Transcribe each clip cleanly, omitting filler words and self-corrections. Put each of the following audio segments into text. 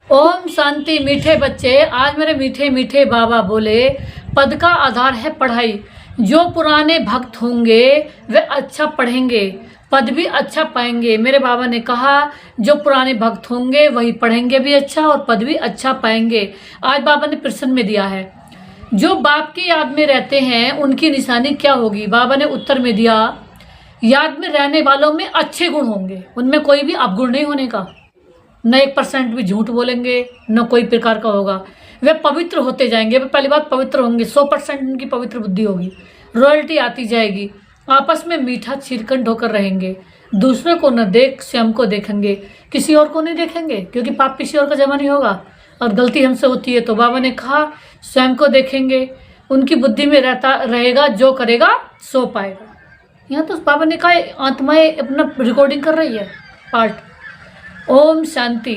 ओम शांति। मीठे बच्चे, आज मेरे मीठे मीठे बाबा बोले, पद का आधार है पढ़ाई। जो पुराने भक्त होंगे वे अच्छा पढ़ेंगे, पद भी अच्छा पाएंगे। मेरे बाबा ने कहा जो पुराने भक्त होंगे वही पढ़ेंगे भी अच्छा और पद भी अच्छा पाएंगे। आज बाबा ने प्रश्न में दिया है, जो बाप की याद में रहते हैं उनकी निशानी क्या होगी। बाबा ने उत्तर में दिया, याद में रहने वालों में अच्छे गुण होंगे, उनमें कोई भी अवगुण नहीं होने का। न 1% भी झूठ बोलेंगे, न कोई प्रकार का होगा। वे पवित्र होते जाएंगे। वे पहली बात पवित्र होंगे, 100% उनकी पवित्र बुद्धि होगी। रॉयल्टी आती जाएगी। आपस में मीठा चिरकंड होकर रहेंगे। दूसरे को न देख स्वयं को देखेंगे, किसी और को नहीं देखेंगे, क्योंकि पाप किसी और का जमा नहीं होगा और गलती हमसे होती है। तो बाबा ने कहा स्वयं को देखेंगे। उनकी बुद्धि में रहता रहेगा, जो करेगा सो पाएगा। यहाँ तो बाबा ने कहा आत्माएं अपना रिकॉर्डिंग कर रही है पार्ट। ओम शांति।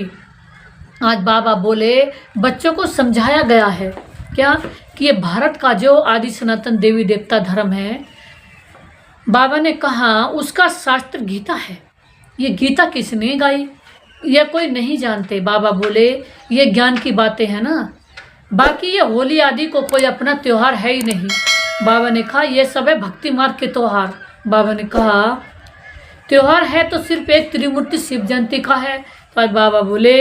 आज बाबा बोले, बच्चों को समझाया गया है क्या कि ये भारत का जो आदि सनातन देवी देवता धर्म है, बाबा ने कहा उसका शास्त्र गीता है। ये गीता किसने गाई, ये कोई नहीं जानते। बाबा बोले ये ज्ञान की बातें हैं ना, बाकी ये होली आदि को कोई अपना त्योहार है ही नहीं। बाबा ने कहा ये सब है भक्ति मार्ग के त्योहार। बाबा ने कहा त्योहार है तो सिर्फ एक त्रिमूर्ति शिव जयंती का है। तो आज बाबा बोले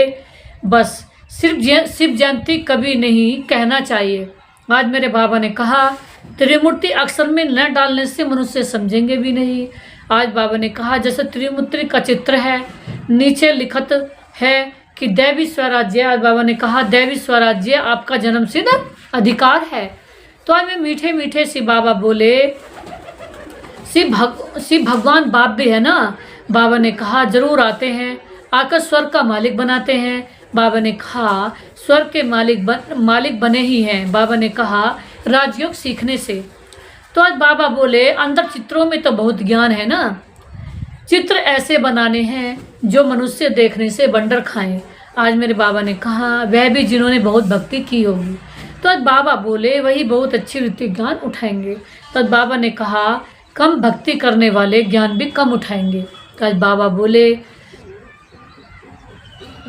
बस सिर्फ शिव जयंती कभी नहीं कहना चाहिए। आज मेरे बाबा ने कहा त्रिमूर्ति अक्षर में न डालने से मनुष्य समझेंगे भी नहीं। आज बाबा ने कहा जैसे त्रिमूर्ति का चित्र है, नीचे लिखत है कि दैवी स्वराज्य। आज बाबा ने कहा दैवी स्वराज्य आपका जन्मसिद्ध अधिकार है। तो आज मैं मीठे मीठे से बाबा बोले, शिव भगवान बाप भी है ना। बाबा ने कहा जरूर आते हैं, आकर स्वर्ग का मालिक बनाते हैं। बाबा ने कहा स्वर्ग के मालिक बने ही हैं। बाबा ने कहा राजयोग सीखने से। तो आज बाबा बोले अंदर चित्रों में तो बहुत ज्ञान है ना, चित्र ऐसे बनाने हैं जो मनुष्य देखने से बंडर खाएं। आज मेरे बाबा ने कहा वह भी जिन्होंने बहुत भक्ति की होगी। तो आज बाबा बोले वही बहुत अच्छी रीति ज्ञान उठाएंगे। तो आज बाबा ने कहा कम भक्ति करने वाले ज्ञान भी कम उठाएंगे। तो आज बाबा बोले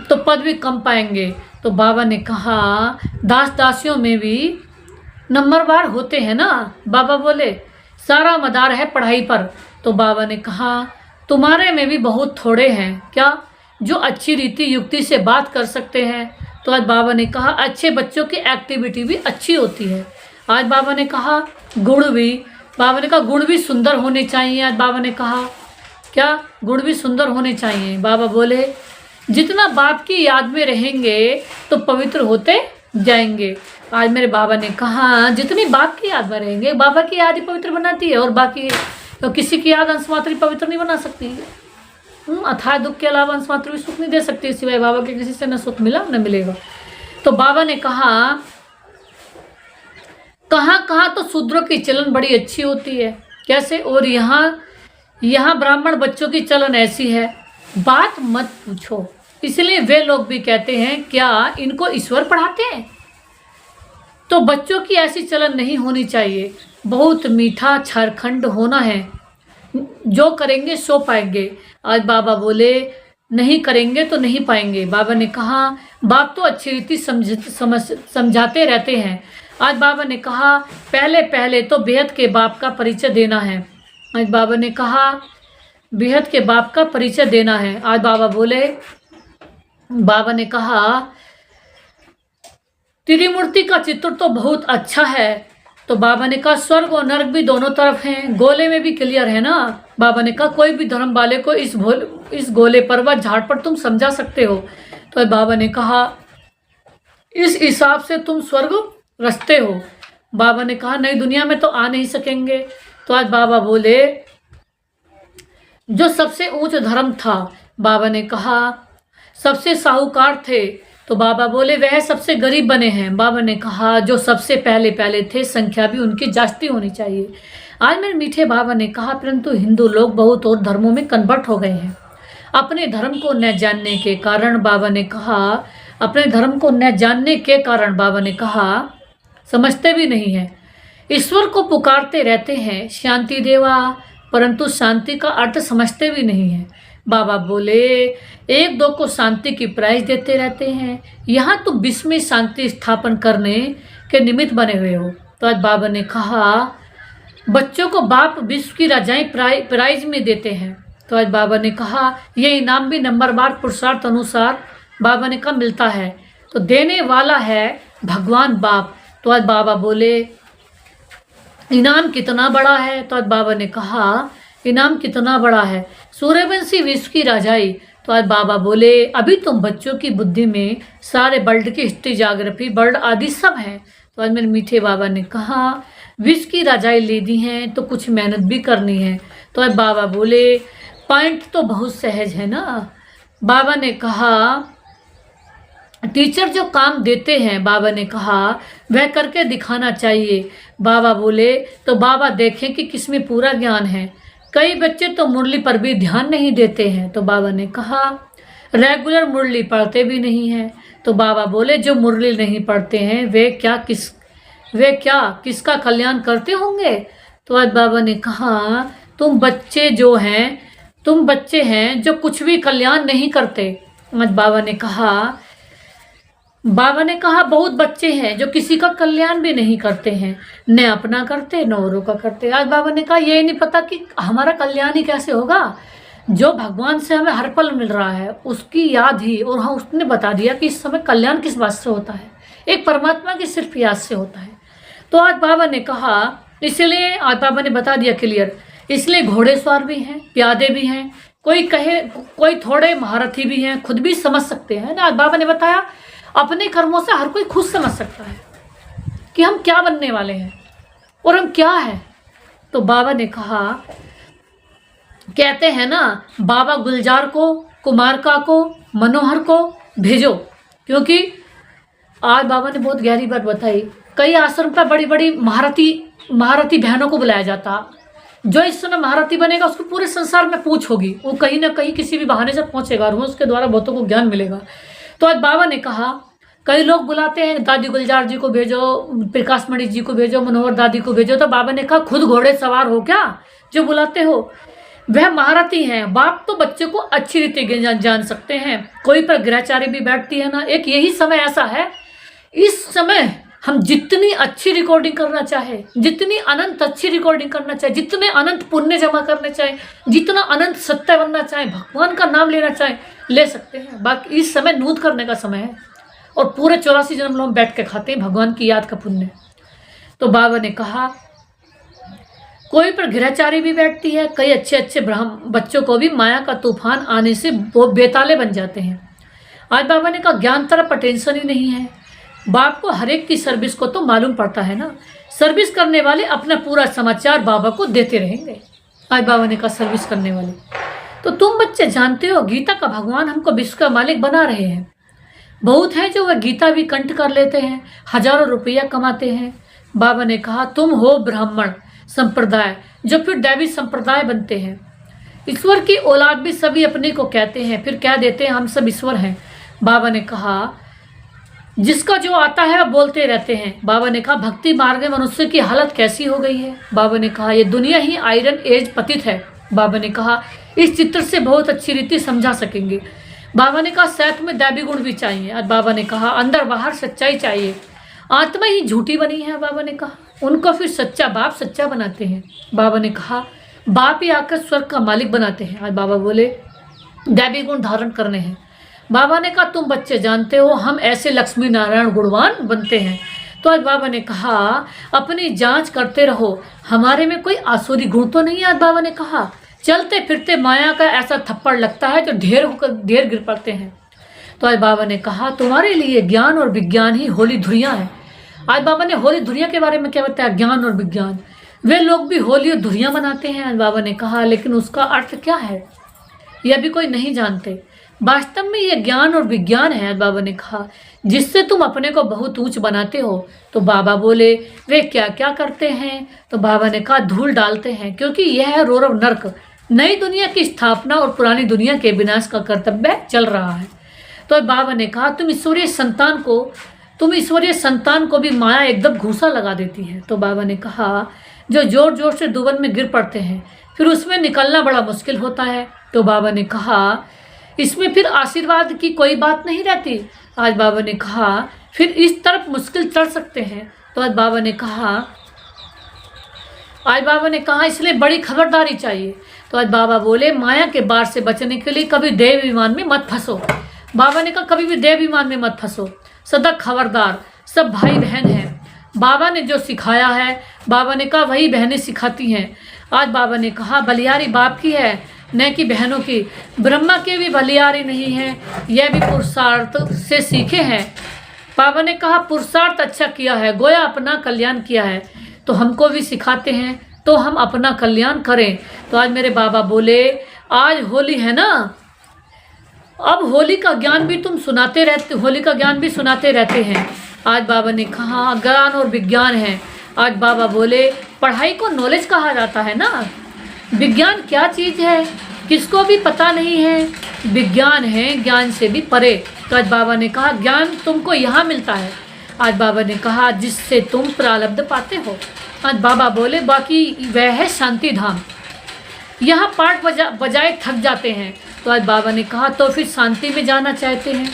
तो पद भी कम पाएंगे। तो बाबा ने कहा दास दासियों में भी नंबरवार होते हैं ना। बाबा बोले सारा मदार है पढ़ाई पर। तो बाबा ने कहा तुम्हारे में भी बहुत थोड़े हैं क्या जो अच्छी रीति युक्ति से बात कर सकते हैं। तो आज बाबा ने कहा अच्छे बच्चों की एक्टिविटी भी अच्छी होती है। आज बाबा ने कहा गुण भी, बाबा ने कहा गुण भी सुंदर होने चाहिए। आज बाबा ने कहा क्या गुण भी सुंदर होने चाहिए। बाबा बोले जितना बाप की याद में रहेंगे तो पवित्र होते जाएंगे। आज मेरे बाबा ने कहा जितनी बाप की याद में रहेंगे, बाबा की याद ही पवित्र बनाती है और बाकी तो किसी की याद अंश मात्र पवित्र नहीं बना सकती। अथाह दुख के अलावा अंश मात्र भी सुख नहीं दे सकती, सिवाय बाबा के किसी से न सुख मिला न मिलेगा। तो बाबा ने कहा कहाँ तो शूद्रों की चलन बड़ी अच्छी होती है, कैसे, और यहाँ ब्राह्मण बच्चों की चलन ऐसी है, बात मत पूछो। इसलिए वे लोग भी कहते हैं क्या इनको ईश्वर पढ़ाते हैं। तो बच्चों की ऐसी चलन नहीं होनी चाहिए, बहुत मीठा झारखंड होना है, जो करेंगे सो पाएंगे। आज बाबा बोले नहीं करेंगे तो नहीं पाएंगे। बाबा ने कहा बाप तो अच्छी रीति समझाते रहते हैं। आज बाबा ने कहा पहले तो बेहद के बाप का परिचय देना है। आज बाबा ने कहा बेहद के बाप का परिचय देना है। आज बाबा बोले, बाबा ने कहा त्रिमूर्ति का चित्र तो बहुत अच्छा है। तो बाबा ने कहा स्वर्ग और नरक भी दोनों तरफ हैं, गोले में भी क्लियर है ना। बाबा ने कहा कोई भी धर्म वाले को इस गोले पर व झाड़ पर तुम समझा सकते हो। तो बाबा ने कहा इस हिसाब से तुम स्वर्ग रचते हो। बाबा ने कहा नई दुनिया में तो आ नहीं सकेंगे। तो आज बाबा बोले जो सबसे ऊंच धर्म था, बाबा ने कहा सबसे साहूकार थे। तो बाबा बोले वह सबसे गरीब बने हैं। बाबा ने कहा जो सबसे पहले थे, संख्या भी उनकी जास्ती होनी चाहिए। आज मेरे मीठे बाबा ने कहा परंतु हिंदू लोग बहुत और धर्मों में कन्वर्ट हो गए हैं अपने धर्म को न जानने के कारण। बाबा ने कहा अपने धर्म को न जानने के कारण, बाबा ने कहा समझते भी नहीं है, ईश्वर को पुकारते रहते हैं शांति देवा, परंतु शांति का अर्थ समझते भी नहीं है। बाबा बोले, एक दो को शांति की प्राइज देते रहते हैं, यहाँ तुम विश्व में शांति स्थापन करने के निमित्त बने हुए हो। तो आज बाबा ने कहा, बच्चों को बाप विश्व की राजाएं प्राइज में देते हैं। तो आज बाबा ने कहा, ये इनाम भी नंबरवार पुरुषार्थ अनुसार बाबा ने कहा मिलता है, तो देने वाला है भगवान बाप। तो आज बाबा बोले, इनाम कितना बड़ा है? तो आज बाबा ने कहा, इनाम कितना बड़ा है? सूर्यवंशी विश्व की राजाई। तो आज बाबा बोले, अभी तुम बच्चों की बुद्धि में सारे वर्ल्ड की हिस्ट्री, ज्योग्राफी, वर्ल्ड आदि सब है। तो आज मेरे मीठे बाबा ने कहा, विश्व की राजाई लेनी है तो कुछ मेहनत भी करनी है। तो आज बाबा बोले, पॉइंट तो बहुत सहज है ना। बाबा ने कहा, टीचर जो काम देते हैं, बाबा ने कहा वह करके दिखाना चाहिए। बाबा बोले, तो बाबा देखें कि किसमें पूरा ज्ञान है। कई बच्चे तो मुरली पर भी ध्यान नहीं देते हैं। तो बाबा ने कहा, रेगुलर मुरली पढ़ते भी नहीं हैं। तो बाबा बोले, जो मुरली नहीं पढ़ते हैं वे क्या किसका कल्याण करते होंगे? तो आज बाबा ने कहा, तुम बच्चे हैं जो कुछ भी कल्याण नहीं करते। आज बाबा ने कहा बहुत बच्चे हैं जो किसी का कल्याण भी नहीं करते हैं, न अपना करते न औरों का करते। आज बाबा ने कहा, ये नहीं पता कि हमारा कल्याण ही कैसे होगा। जो भगवान से हमें हर पल मिल रहा है उसकी याद ही, और हाँ उसने बता दिया कि इस समय कल्याण किस बात से होता है, एक परमात्मा की सिर्फ याद से होता है। तो आज बाबा ने कहा, इसलिए आज बाबा ने बता दिया क्लियर, इसलिए घोड़ेसवार भी हैं, प्यादे भी हैं, कोई थोड़े महारथी भी हैं, खुद भी समझ सकते हैं ना। आज बाबा ने बताया, अपने कर्मों से हर कोई खुद समझ सकता है कि हम क्या बनने वाले हैं और हम क्या हैं। तो बाबा ने कहा, कहते हैं ना, बाबा गुलजार को, कुमारका को, मनोहर को भेजो, क्योंकि आज बाबा ने बहुत गहरी बात बताई। कई आश्रम पर बड़ी बड़ी महारथी बहनों को बुलाया जाता, जो इस समय महारथी बनेगा उसको पूरे संसार में पूछ होगी, वो कहीं ना कहीं किसी भी बहाने से पहुंचेगा और उसके द्वारा बहुतों को ज्ञान मिलेगा। तो आज बाबा ने कहा, कई लोग बुलाते हैं, दादी गुलजार जी को भेजो, प्रकाश मणि जी को भेजो, मनोहर दादी को भेजो। तो बाबा ने कहा, खुद घोड़े सवार हो क्या जो बुलाते हो? वह महारथी हैं। बाप तो बच्चे को अच्छी रीति जान सकते हैं। कोई पर ग्रहचारी भी बैठती है ना। एक यही समय ऐसा है, इस समय हम जितनी अच्छी रिकॉर्डिंग करना चाहे, जितनी अनंत अच्छी रिकॉर्डिंग करना चाहे, जितने अनंत पुण्य जमा करने चाहे, जितना अनंत सत्य बनना चाहे, भगवान का नाम लेना चाहे, ले सकते हैं। बाकी इस समय नूत करने का समय है और पूरे 84 जन्म लोग बैठ के खाते हैं भगवान की याद का पुण्य। तो बाबा ने कहा, कोई पर ग्रहचारी भी बैठती है। कई अच्छे बच्चों को भी माया का तूफान आने से वो बेताले बन जाते हैं। आज बाबा ने कहा, ज्ञान तरफ अटेंशन ही नहीं है। बाप को हर एक की सर्विस को तो मालूम पड़ता है ना। सर्विस करने वाले अपना पूरा समाचार बाबा को देते रहेंगे। आज बाबा ने कहा, सर्विस करने वाले तो तुम बच्चे जानते हो, गीता का भगवान हमको विश्व का मालिक बना रहे हैं। बहुत हैं जो वह गीता भी कंठ कर लेते हैं, हजारों रुपया कमाते हैं। बाबा ने कहा, तुम हो ब्राह्मण संप्रदाय जो फिर दैवी संप्रदाय बनते हैं। ईश्वर की औलाद भी सभी अपने को कहते हैं, फिर कह देते हैं हम सब ईश्वर हैं। बाबा ने कहा, जिसका जो आता है बोलते रहते हैं। बाबा ने कहा, भक्ति मार्ग में मनुष्य की हालत कैसी हो गई है। बाबा ने कहा, ये दुनिया ही आयरन एज पतित है। बाबा ने कहा, इस चित्र से बहुत अच्छी रीति समझा सकेंगे। बाबा ने कहा, सैत में दैवी गुण भी चाहिए। आज बाबा ने कहा, अंदर बाहर सच्चाई चाहिए। आत्मा ही झूठी बनी है। बाबा ने कहा, उनको फिर सच्चा बाप सच्चा बनाते हैं। बाबा ने कहा, बाप ही आकर स्वर्ग का मालिक बनाते हैं। आज बाबा बोले, दैवी गुण धारण करने हैं। बाबा ने कहा, तुम बच्चे जानते हो हम ऐसे लक्ष्मी नारायण गुणवान बनते हैं। तो आज बाबा ने कहा, अपनी जांच करते रहो, हमारे में कोई आसुरी गुण तो नहीं है। आज बाबा ने कहा, चलते फिरते माया का ऐसा थप्पड़ लगता है जो ढेर गिर पड़ते हैं। तो आज बाबा ने कहा, तुम्हारे लिए ज्ञान और विज्ञान ही होली धुरियाँ हैं। आज बाबा ने होली धुरियाँ के बारे में क्या बताया, ज्ञान और विज्ञान। वे लोग भी होली और धुरियाँ बनाते हैं। आज बाबा ने कहा, लेकिन उसका अर्थ क्या है यह भी कोई नहीं जानते। वास्तव में ये ज्ञान और विज्ञान है। बाबा ने कहा, जिससे तुम अपने को बहुत ऊंच बनाते हो। तो बाबा बोले, वे क्या क्या करते हैं? तो बाबा ने कहा, धूल डालते हैं, क्योंकि यह है रौरव नर्क। नई दुनिया की स्थापना और पुरानी दुनिया के विनाश का कर्तव्य चल रहा है। तो बाबा ने कहा, तुम ईश्वरीय संतान को भी माया एकदम घूसा लगा देती है। तो बाबा ने कहा, जो जोर जोर से दुबन में गिर पड़ते हैं, फिर उसमें निकलना बड़ा मुश्किल होता है। तो बाबा ने कहा इसमें फिर आशीर्वाद की कोई बात नहीं रहती। आज बाबा ने कहा फिर इस तरफ मुश्किल चढ़ सकते हैं। तो आज बाबा ने कहा इसलिए बड़ी खबरदारी चाहिए। तो आज बाबा बोले माया के बाढ़ से बचने के लिए कभी देव विमान में मत फंसो। बाबा ने कहा कभी भी देव विमान में मत फंसो, सदा खबरदार, सब भाई बहन हैं। बाबा ने जो सिखाया है, बाबा ने कहा वही बहनें सिखाती हैं। आज बाबा ने कहा बलियारी बाप की है न कि बहनों की। ब्रह्मा की भी बलियारी नहीं है, यह भी पुरुषार्थ से सीखे हैं। बाबा ने कहा पुरुषार्थ अच्छा किया है, गोया अपना कल्याण किया है, तो हमको भी सिखाते हैं तो हम अपना कल्याण करें। तो आज मेरे बाबा बोले आज होली है ना, अब होली का ज्ञान भी सुनाते रहते हैं। आज बाबा ने कहा ज्ञान और विज्ञान है। आज बाबा बोले पढ़ाई को नॉलेज कहा जाता है ना, विज्ञान क्या चीज़ है किसको भी पता नहीं है, विज्ञान है ज्ञान से भी परे। तो आज बाबा ने कहा ज्ञान तुमको यहाँ मिलता है। आज बाबा ने कहा जिससे तुम प्रारब्ध पाते हो। आज बाबा बोले बाकी वह है शांति धाम, यहाँ पाठ बजाए थक जाते हैं। तो आज बाबा ने कहा तो फिर शांति में जाना चाहते हैं,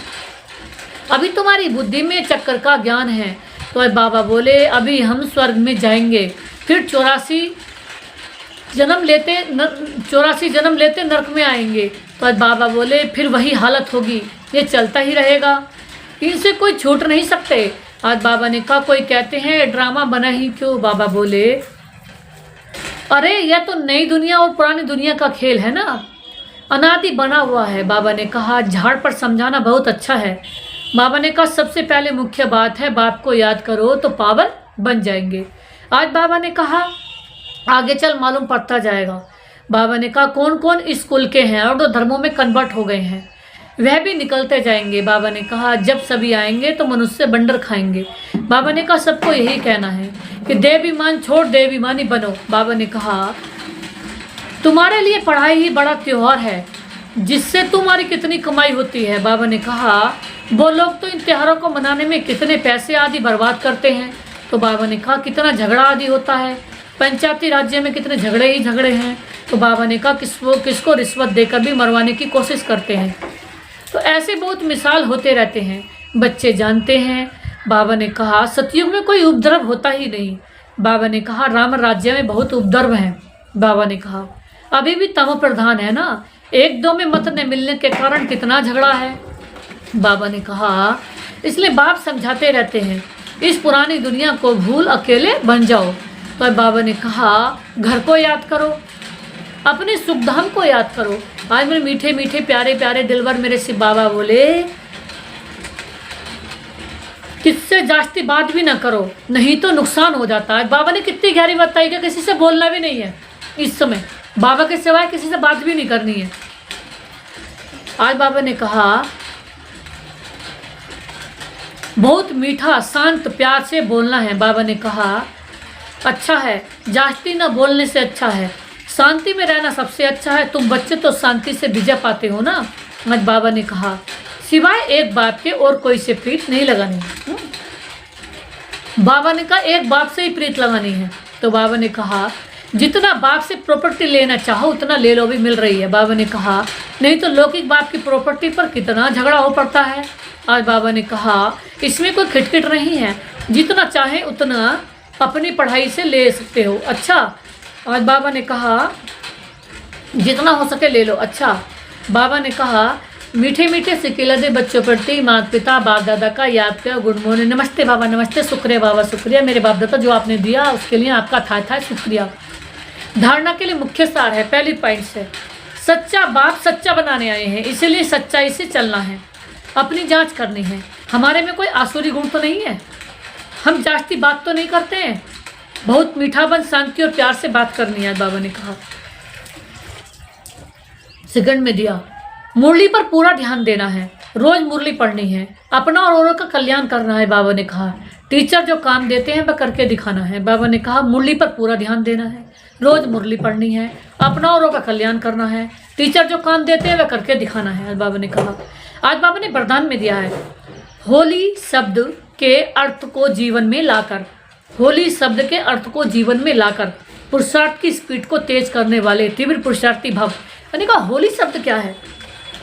अभी तुम्हारी बुद्धि में चक्कर का ज्ञान है। तो आज बाबा बोले अभी हम स्वर्ग में जाएंगे, फिर 84 जन्म लेते नरक में आएंगे। तो आज बाबा बोले फिर वही हालत होगी, ये चलता ही रहेगा, इनसे कोई छूट नहीं सकते। आज बाबा ने कहा कोई कहते हैं ड्रामा बना ही क्यों। बाबा बोले अरे यह तो नई दुनिया और पुरानी दुनिया का खेल है ना, अनादि बना हुआ है। बाबा ने कहा झाड़ पर समझाना बहुत अच्छा है। बाबा ने कहा सबसे पहले मुख्य बात है बाप को याद करो तो पावन बन जाएंगे। आज बाबा ने कहा आगे चल मालूम पड़ता जाएगा। बाबा ने कहा कौन कौन इस कुल के हैं और तो धर्मों में कन्वर्ट हो गए हैं वह भी निकलते जाएंगे। बाबा ने कहा जब सभी आएंगे तो मनुष्य बंडर खाएंगे। बाबा ने कहा सबको यही कहना है कि देवीमान छोड़ देवीमानी बनो। बाबा ने कहा तुम्हारे लिए पढ़ाई ही बड़ा त्योहार है, जिससे तुम्हारी कितनी कमाई होती है। बाबा ने कहा वो लोग तो इन त्योहारों को मनाने में कितने पैसे आदि बर्बाद करते हैं। तो बाबा ने कहा कितना झगड़ा आदि होता है, पंचायती राज्य में कितने झगड़े ही झगड़े हैं। तो बाबा ने कहा किसको रिश्वत देकर भी मरवाने की कोशिश करते हैं। तो ऐसे बहुत मिसाल होते रहते हैं, बच्चे जानते हैं। बाबा ने कहा सतयुग में कोई उपद्रव होता ही नहीं। बाबा ने कहा राम राज्य में बहुत उपद्रव हैं। बाबा ने कहा अभी भी तमो प्रधान है ना, एक दो में मत न मिलने के कारण कितना झगड़ा है। बाबा ने कहा इसलिए बाप समझाते रहते हैं इस पुरानी दुनिया को भूल अकेले बन जाओ। तो बाबा ने कहा घर को याद करो, अपने सुखधाम को याद करो। आज मेरे मीठे मीठे प्यारे प्यारे दिलवर मेरे शिव बाबा बोले किससे जास्ती बात भी ना करो नहीं तो नुकसान हो जाता है। बाबा ने कितनी गहरी बताई कि किसी से बोलना भी नहीं है, इस समय बाबा के सिवाय किसी से बात भी नहीं करनी है। आज बाबा ने कहा बहुत मीठा शांत प्यार से बोलना है। बाबा ने कहा अच्छा है, जास्ती ना बोलने से अच्छा है, शांति में रहना सबसे अच्छा है। तुम बच्चे तो शांति से विजय पाते हो ना। आज बाबा ने कहा सिवाय एक बाप के और कोई से प्रीत नहीं लगानी। बाबा ने कहा एक बाप से ही प्रीत लगानी है। तो बाबा ने कहा जितना बाप से प्रॉपर्टी लेना चाहो उतना ले लो, भी मिल रही है। बाबा ने कहा नहीं तो लौकिक बाप की प्रॉपर्टी पर कितना झगड़ा हो पड़ता है। आज बाबा ने कहा इसमें कोई खिटखिट नहीं है, जितना चाहे उतना अपनी पढ़ाई से ले सकते हो। अच्छा, आज बाबा ने कहा जितना हो सके ले लो। अच्छा, बाबा ने कहा मीठे मीठे सिक्के दे बच्चों प्रति माता पिता बाप दादा का याद किया। गुड मॉर्निंग, नमस्ते बाबा, नमस्ते, शुक्रिया बाबा, शुक्रिया मेरे बाप दादा जो आपने दिया उसके लिए आपका था शुक्रिया। धारणा के लिए मुख्य सार है, पहली पॉइंट से सच्चा बाप सच्चा बनाने आए हैं, इसीलिए सच्चाई से चलना है, अपनी जांच करनी है। हमारे में कोई आसुरी गुण तो नहीं है, हम जास्ती बात तो नहीं करते हैं, बहुत मीठापन शांति और प्यार से बात करनी है। बाबा ने कहा सेकंड में दिया मुरली पर पूरा ध्यान देना है, रोज मुरली पढ़नी है, अपना और औरों का कल्याण करना है। बाबा ने कहा टीचर जो काम देते हैं वह करके दिखाना है। बाबा ने कहा मुरली पर पूरा ध्यान देना है, रोज मुरली पढ़नी है, अपना औरों का कल्याण करना है, टीचर जो काम देते हैं वह करके दिखाना है। आज बाबा ने कहा, आज बाबा ने वरदान में दिया है होली शब्द के अर्थ को जीवन में लाकर, होली शब्द के अर्थ को जीवन में लाकर पुरुषार्थ की स्पीड को तेज करने वाले, तीव्र पुरुषार्थी भाव। मैंने कहा होली शब्द क्या है?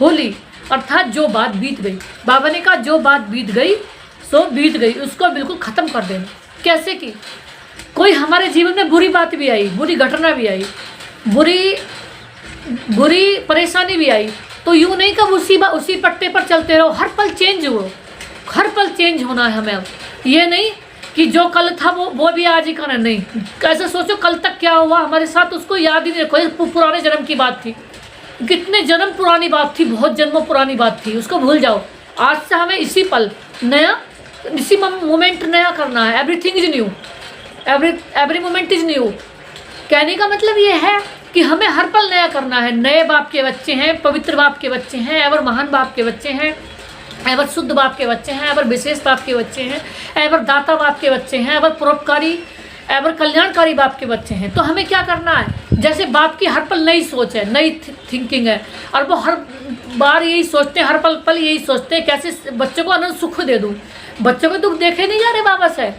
होली अर्थात जो बात बीत गई। बाबा ने कहा जो बात बीत गई सो बीत गई, उसको बिल्कुल ख़त्म कर देना। कैसे कि कोई हमारे जीवन में बुरी बात भी आई, बुरी घटना भी आई, बुरी परेशानी भी आई, तो यूँ नहीं कि उसी पट्टे पर चलते रहो। हर पल चेंज हो, हर पल चेंज होना है हमें। अब ये नहीं कि जो कल था वो भी आज ही करना, नहीं। कैसे सोचो कल तक क्या हुआ हमारे साथ, उसको याद ही नहीं रखो। ये पुराने जन्म की बात थी, कितने जन्म पुरानी बात थी, बहुत जन्मों पुरानी बात थी, उसको भूल जाओ। आज से हमें इसी पल नया, इसी मोमेंट नया करना है। Everything is new, every moment is new. कहने का मतलब ये है कि हमें हर पल नया करना है। नए बाप के बच्चे हैं, पवित्र बाप के बच्चे हैं, एवर महान बाप के बच्चे हैं, एवर शुद्ध बाप के बच्चे हैं, एवर विशेष बाप के बच्चे हैं, एवर दाता बाप के बच्चे हैं, एवर परोपकारी, एवर कल्याणकारी बाप के बच्चे हैं। तो हमें क्या करना है? जैसे बाप की हर पल नई सोच है, नई थिंकिंग है, और वो हर बार यही सोचते हैं, हर पल पल यही सोचते हैं कैसे बच्चों को अनंत सुख दे दूँ। बच्चों को दुख देखे नहीं जा रहे बाबा से।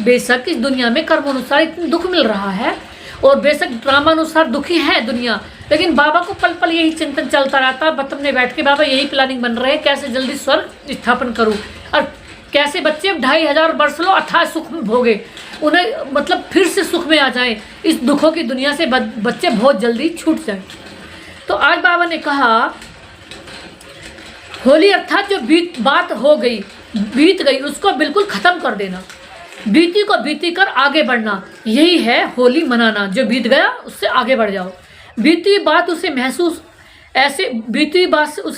बेशक इस दुनिया में कर्म अनुसार इतना दुख मिल रहा है, और बेशक ड्रामानुसार दुखी है दुनिया, लेकिन बाबा को पल पल यही चिंतन चलता रहता है। बतम में बैठ के बाबा यही प्लानिंग बन रहे हैं, कैसे जल्दी स्वर्ग स्थापन करूं, और कैसे बच्चे 2500 वर्ष लो अथाह सुख में भोगे, उन्हें मतलब फिर से सुख में आ जाएं, इस दुखों की दुनिया से बच्चे बहुत जल्दी छूट जाएं। तो आज बाबा ने कहा होली अर्थात जो बात हो गई, बीत गई, उसको बिल्कुल ख़त्म कर देना। बीती को बीती कर आगे बढ़ना, यही है होली मनाना। जो बीत गया उससे आगे बढ़ जाओ। बीती बात उसे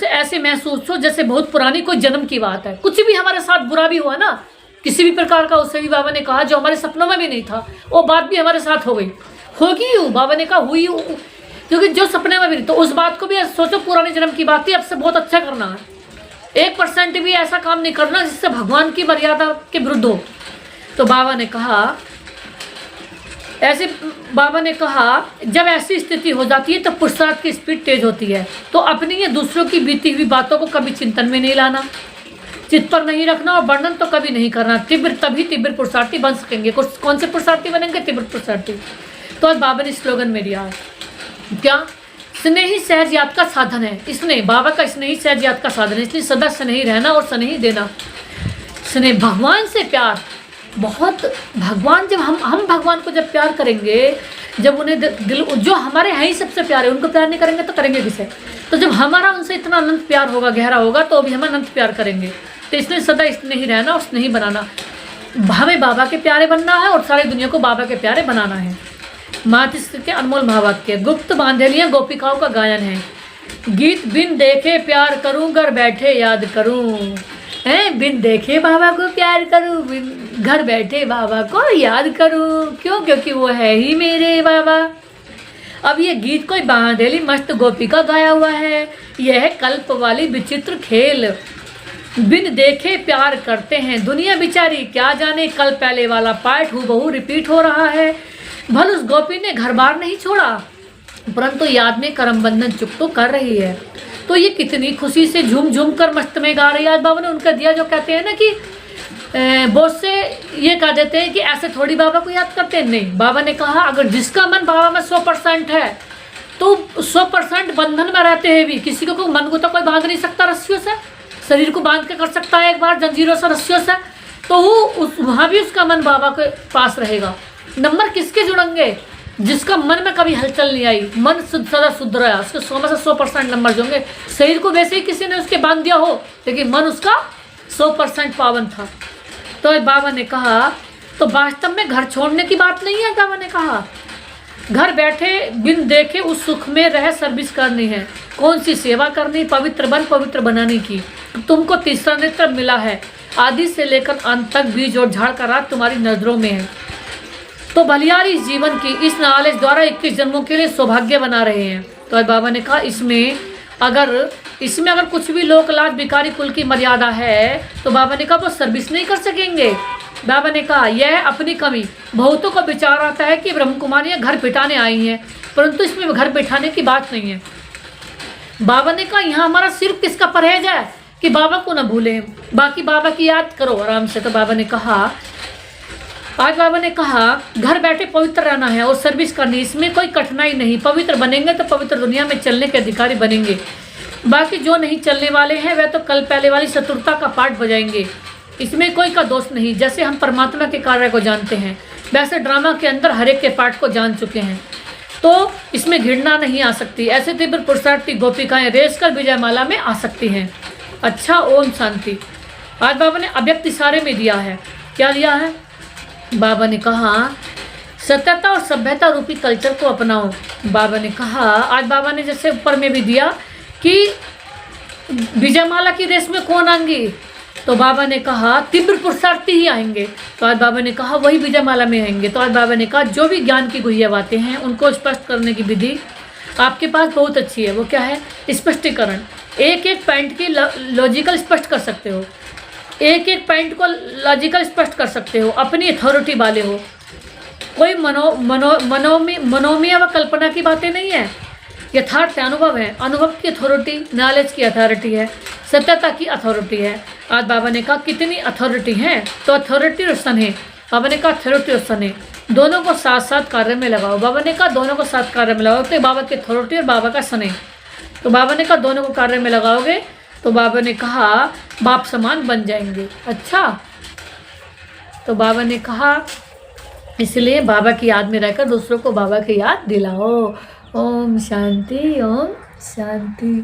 ऐसे महसूस हो जैसे बहुत पुरानी कोई जन्म की बात है। कुछ भी हमारे साथ बुरा भी हुआ ना, किसी भी प्रकार का, उससे भी बाबा ने कहा जो हमारे सपनों में भी नहीं था, वो बात भी हमारे साथ हो गई, होगी यूँ। बाबा ने कहा हुई, क्योंकि जो सपने में भी नहीं, तो उस बात को भी सोचो पुराने जन्म की बात थी, अब से बहुत अच्छा करना है। 1% भी ऐसा काम नहीं करना जिससे भगवान की मर्यादा के विरुद्ध हो। तो बाबा ने कहा जब ऐसी स्थिति हो जाती है तो पुरुषार्थ की स्पीड तेज होती है। तो अपनी या दूसरों की बीती हुई बातों को कभी चिंतन में नहीं लाना, चित्त पर नहीं रखना, और वर्णन तो कभी नहीं करना। तभी तीव्र पुरुषार्थी बन सकेंगे। कौन से पुरुषार्थी बनेंगे? तीव्र पुरुषार्थी। तो आज बाबा ने स्लोगन में दिया क्या? स्नेही सहज याद का साधन है। स्नेह बाबा का स्नेही सहज याद का साधन है, इसलिए सदा स्नेही रहना और स्नेही देना। स्नेह भगवान से प्यार, बहुत भगवान, जब हम भगवान को जब प्यार करेंगे, जब उन्हें दिल, जो हमारे हैं ही सबसे प्यारे, उनको प्यार नहीं करेंगे तो करेंगे किसे? तो जब हमारा उनसे इतना अनंत प्यार होगा, गहरा होगा, तो भी हम अनंत प्यार करेंगे। तो इसलिए सदा स्नेही रहना और स्नेही बनाना। हमें बाबा के प्यारे बनना है और सारी दुनिया को बाबा के प्यारे बनाना है। मातृ के अनमोल महावाक्य, गुप्त बांधेलियाँ गोपिकाओं का गायन है। गीत बिन देखे प्यार करूँ, घर बैठे याद करूँ, हैं बिन देखे बाबा को प्यार करूँ, बिन घर बैठे बाबा को याद करूँ। क्यों? क्योंकि वो है ही मेरे बाबा। अब ये गीत कोई बांधेली मस्त गोपिका गाया हुआ है। यह है कल्प वाली विचित्र खेल। बिन देखे प्यार करते हैं दुनिया बिचारी, क्या जाने कल पहले वाला पार्ट हूबहू रिपीट हो रहा है। भल उस गोपी ने घर बार नहीं छोड़ा, परंतु याद में करम बंधन चुप तो कर रही है। तो ये कितनी खुशी से झूम झूम कर मस्त में गा रही है। आज बाबा ने उनका दिया, जो कहते हैं ना कि बहुत से ये कह देते हैं कि ऐसे थोड़ी बाबा को याद करते हैं। नहीं, बाबा ने कहा अगर जिसका मन बाबा में 100% है, तो 100% बंधन में रहते हैं भी, किसी को मन को तो कोई बांध नहीं सकता रस्सियों से। शरीर को बांध के कर सकता है एक बार जंजीरों से, रस्सियों से, तो वो वहाँ भी उसका मन बाबा के पास रहेगा। नंबर किसके जुड़ेंगे? जिसका मन में कभी हलचल नहीं आई, मन सदा शुद्ध रहा, उसके 100 में से 100% नंबर जोंगे। शरीर को वैसे ही किसी ने उसके बांध दिया हो, लेकिन मन उसका 100% पावन था। तो बाबा ने कहा, तो वास्तव में घर छोड़ने की बात नहीं है। बाबा ने कहा घर बैठे बिन देखे उस सुख में रह सर्विस करनी है। कौन सी सेवा करनी? पवित्र बन, पवित्र बनाने की। तुमको तीसरा नेत्र मिला है, आदि से लेकर अंत तक बीज और झाड़ का राज तुम्हारी नजरों में है। तो बलियारी जीवन की इस नॉलेज द्वारा 21 जन्मों के लिए सौभाग्य बना रहे हैं। तो बाबा ने कहा इसमें अगर कुछ भी लोक लाज भिखारी कुल की मर्यादा है, तो बाबा ने कहा वो सर्विस नहीं कर सकेंगे। बाबा ने कहा यह अपनी कमी। बहुतों को विचार आता है कि ब्रह्म कुमारियाँ घर बिठाने आई हैं, परंतु इसमें घर बिठाने की बात नहीं है। बाबा ने कहा यहाँ हमारा सिर्फ किसका परहेज है कि बाबा को न भूलें, बाकी बाबा की याद करो आराम से। तो बाबा ने कहा आज बाबा ने कहा घर बैठे पवित्र रहना है और सर्विस करनी, इसमें कोई कठिनाई नहीं। पवित्र बनेंगे तो पवित्र दुनिया में चलने के अधिकारी बनेंगे। बाकी जो नहीं चलने वाले हैं वह तो कल पहले वाली शत्रुता का पाठ बजाएंगे, इसमें कोई का दोष नहीं। जैसे हम परमात्मा के कार्य को जानते हैं वैसे ड्रामा के अंदर हर एक के पाठ को जान चुके हैं, तो इसमें घृणा नहीं आ सकती। ऐसे तीव्र पुरुषार्थी गोपिकाएं रेस कर विजयमाला में आ सकती हैं। अच्छा, ओम शांति। आज बाबा ने अव्यक्त इशारे में दिया है। क्या दिया है? बाबा ने कहा सत्यता और सभ्यता रूपी कल्चर को अपनाओ। बाबा ने कहा, आज बाबा ने जैसे ऊपर में भी दिया कि विजयमाला की रेस में कौन आएंगे, तो बाबा ने कहा तीव्र पुरुषार्थी ही आएंगे। तो आज बाबा ने कहा वही विजयमाला में आएंगे। तो आज बाबा ने कहा जो भी ज्ञान की गुहिया बातें हैं उनको स्पष्ट करने की विधि आपके पास बहुत अच्छी है। वो क्या है? स्पष्टीकरण। एक एक पॉइंट की लॉजिकल स्पष्ट कर सकते हो, एक एक पॉइंट को लॉजिकल स्पष्ट कर सकते हो, अपनी अथॉरिटी वाले हो। कोई मनोमय व कल्पना की बातें नहीं है, यथार्थ अनुभव है। अनुभव की अथॉरिटी, नॉलेज की अथॉरिटी है, सत्यता की अथॉरिटी है। आज बाबा ने कहा कितनी अथॉरिटी है, तो अथॉरिटी और सन है। बाबा ने कहा अथॉरिटी और सन है, दोनों को साथ साथ कार्य में लगाओ। बाबा ने कहा दोनों को साथ कार्य में लगाओ, तो बाबा की अथॉरिटी और बाबा का सन है। तो बाबा ने कहा दोनों को कार्य में लगाओगे तो बाबा ने कहा बाप समान बन जाएंगे। अच्छा, तो बाबा ने कहा इसलिए बाबा की याद में रहकर दूसरों को बाबा की याद दिलाओ। ओम शांति, ओम शांति।